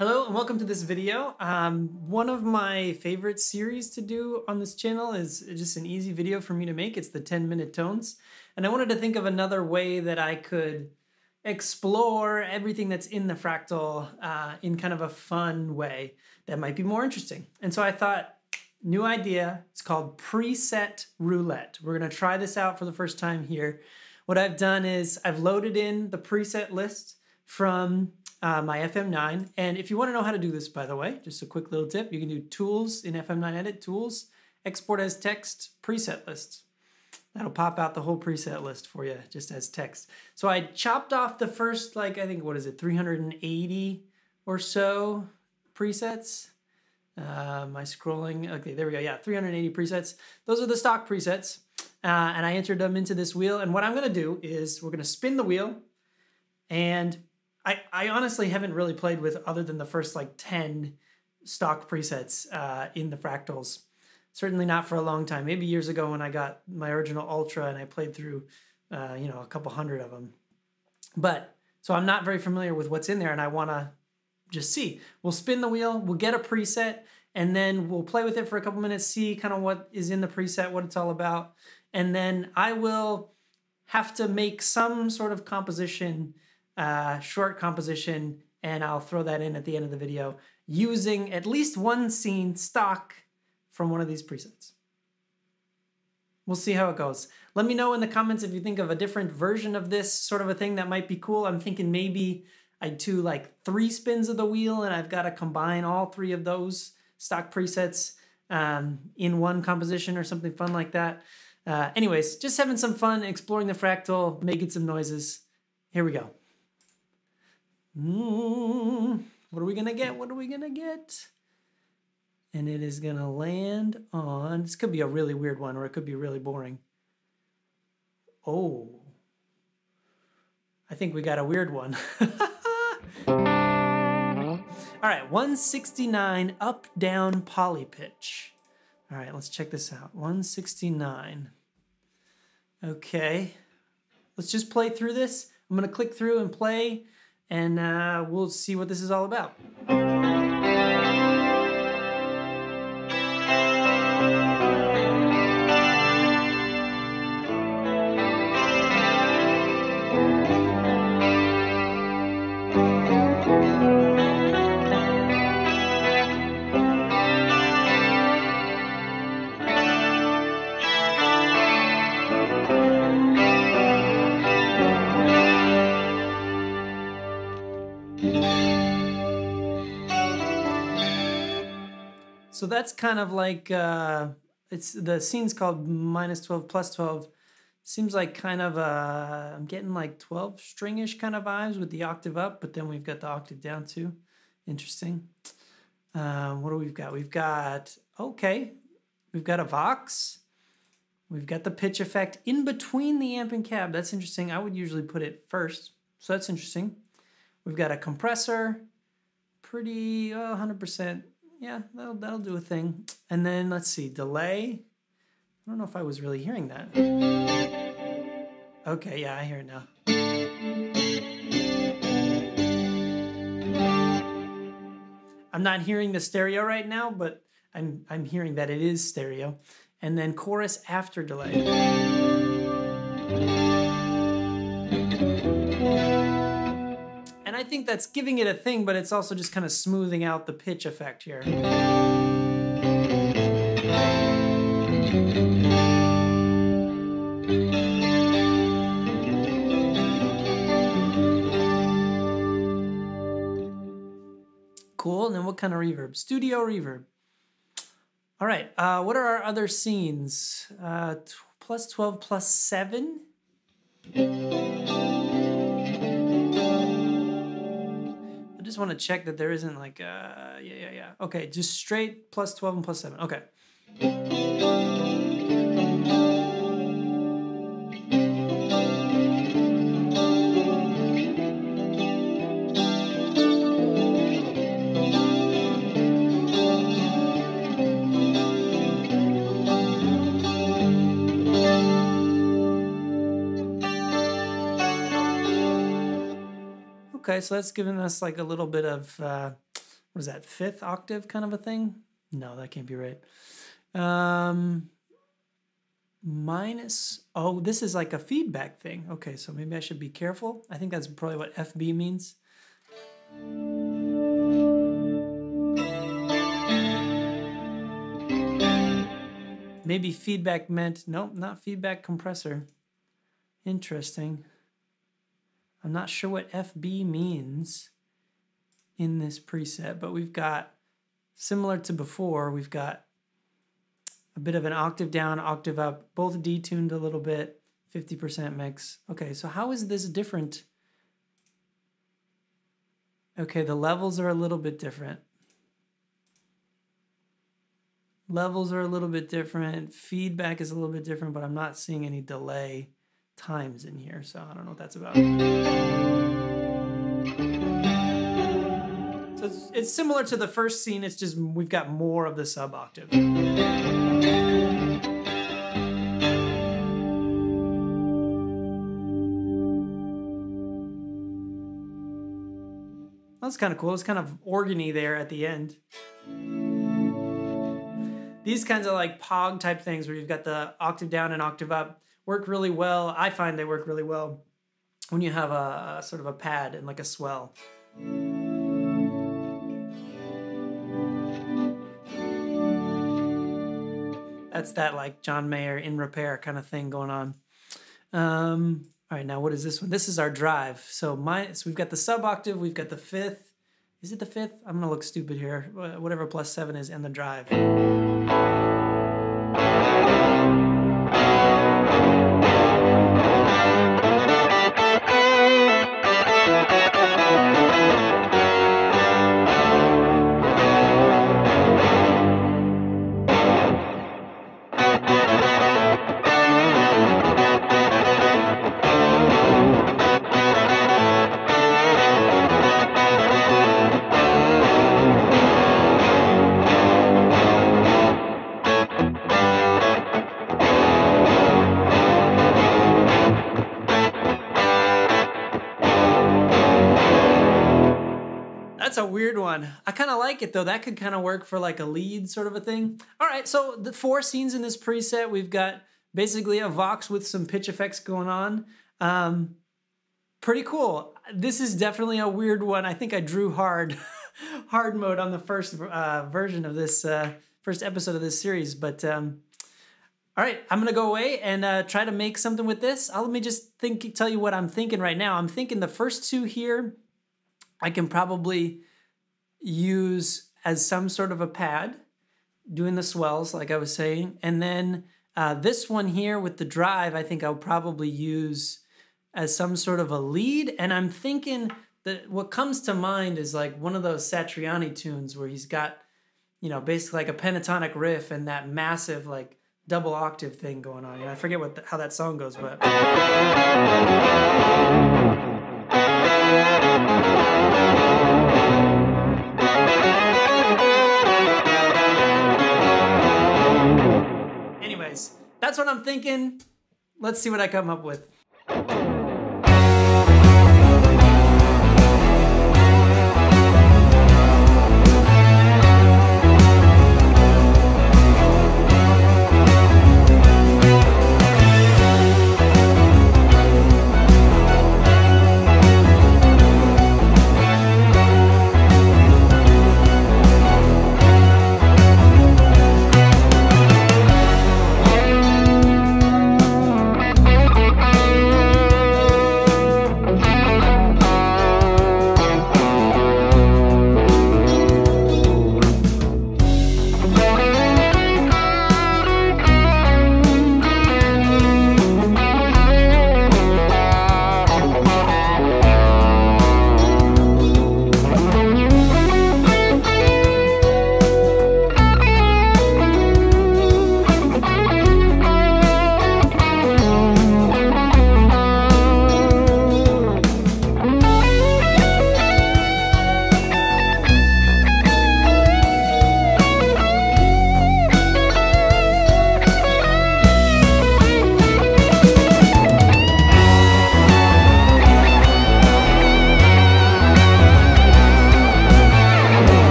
Hello and welcome to this video. One of my favorite series to do on this channel is just an easy video for me to make. It's the 10-minute tones. And I wanted to think of another way that I could explore everything that's in the Fractal in kind of a fun way that might be more interesting. And so I thought, new idea, it's called Preset Roulette. We're gonna try this out for the first time here. What I've done is I've loaded in the preset list from my FM9. And if you want to know how to do this, by the way, just a quick little tip, you can do Tools in FM9 Edit, Tools, Export as Text, Preset List. That'll pop out the whole preset list for you just as text. So I chopped off the first, I think, 380 or so presets. My scrolling, okay, there we go, yeah, 380 presets. Those are the stock presets. And I entered them into this wheel. And what I'm gonna do is we're gonna spin the wheel, and I honestly haven't really played with other than the first 10 stock presets in the Fractals. Certainly not for a long time. Maybe years ago when I got my original Ultra and I played through, a couple hundred of them. But, so I'm not very familiar with what's in there and I wanna just see. We'll spin the wheel, we'll get a preset, and then we'll play with it for a couple minutes, see kind of what is in the preset, what it's all about. And then I will have to make some sort of composition, short composition, and I'll throw that in at the end of the video using at least one scene stock from one of these presets. We'll see how it goes. Let me know in the comments if you think of a different version of this sort of a thing that might be cool. I'm thinking maybe I do 3 spins of the wheel and I've got to combine all 3 of those stock presets in one composition or something fun like that. Anyways, just having some fun, exploring the Fractal, making some noises. Here we go. What are we gonna get? What are we gonna get? And it is gonna land on, this could be a really weird one or it could be really boring. Oh, I think we got a weird one. All right, 169 up down poly pitch. All right, let's check this out. 169. Okay, let's just play through this. I'm gonna click through and play, and we'll see what this is all about. So that's kind of it's the scene's called -12 +12. Seems like kind of I'm getting 12 stringish kind of vibes with the octave up, but then we've got the octave down too. Interesting. What do we've got? We've got, okay, we've got a Vox. We've got the pitch effect in between the amp and cab. That's interesting. I would usually put it first, so that's interesting. We've got a compressor, pretty 100%. Yeah, that'll do a thing. And then let's see, delay. I don't know if I was really hearing that. Okay, yeah, I hear it now. I'm not hearing the stereo right now, but I'm hearing that it is stereo. And then chorus after delay. And I think that's giving it a thing, but it's also just kind of smoothing out the pitch effect here. Cool, and then what kind of reverb? Studio reverb. All right, what are our other scenes? +12 +7? I just want to check that there isn't yeah. Okay, just straight +12 and +7, okay. Okay, so that's giving us a little bit of what is that, 5th octave kind of a thing? No, that can't be right. Minus, oh, this is like a feedback thing. Okay, so maybe I should be careful. I think that's probably what FB means. Maybe feedback meant, nope, not feedback compressor. Interesting. I'm not sure what FB means in this preset, but we've got, similar to before, we've got a bit of an octave down, octave up, both detuned a little bit, 50% mix. Okay, so how is this different? Okay, the levels are a little bit different. Levels are a little bit different. Feedback is a little bit different, but I'm not seeing any delay times in here, so I don't know what that's about. So it's similar to the first scene, it's just we've got more of the sub octave. That's kind of cool. It's kind of organy there at the end. These kinds of like pog type things where you've got the octave down and octave up work really well. I find they work really well when you have a sort of a pad and like a swell. That's that like John Mayer in repair kind of thing going on. All right, now what is this one? This is our drive. So we've got the sub octave, we've got the 5th. Is it the 5th? I'm gonna look stupid here. Whatever +7 is, and the drive. That's a weird one. I kind of like it though. That could kind of work for like a lead sort of a thing. All right, so the 4 scenes in this preset, we've got basically a Vox with some pitch effects going on. Pretty cool. This is definitely a weird one. I think I drew hard mode on the first version of this, first episode of this series. But all right, I'm gonna go away and try to make something with this. Let me just tell you what I'm thinking right now. I'm thinking the first 2 here, I can probably use as some sort of a pad, doing the swells like I was saying. And then this one here with the drive, I think I'll probably use as some sort of a lead. And I'm thinking that what comes to mind is like one of those Satriani tunes where he's got, you know, basically like a pentatonic riff and that massive like double octave thing going on. I forget how that song goes, but... Anyways, that's what I'm thinking. Let's see what I come up with.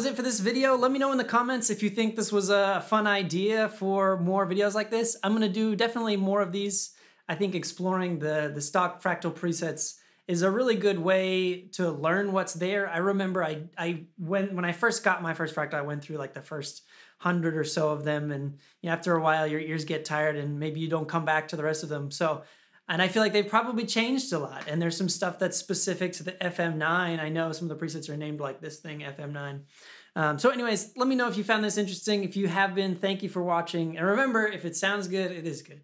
was it for this video. Let me know in the comments if you think this was a fun idea for more videos like this. I'm gonna do definitely more of these. I think exploring the stock Fractal presets is a really good way to learn what's there. I remember when I first got my first Fractal, I went through like the first 100 or so of them, and after a while your ears get tired and maybe you don't come back to the rest of them. And I feel like they've probably changed a lot, and there's some stuff that's specific to the FM9. I know some of the presets are named like this thing, FM9. So anyways, let me know if you found this interesting. If you have been, thank you for watching. And remember, if it sounds good, it is good.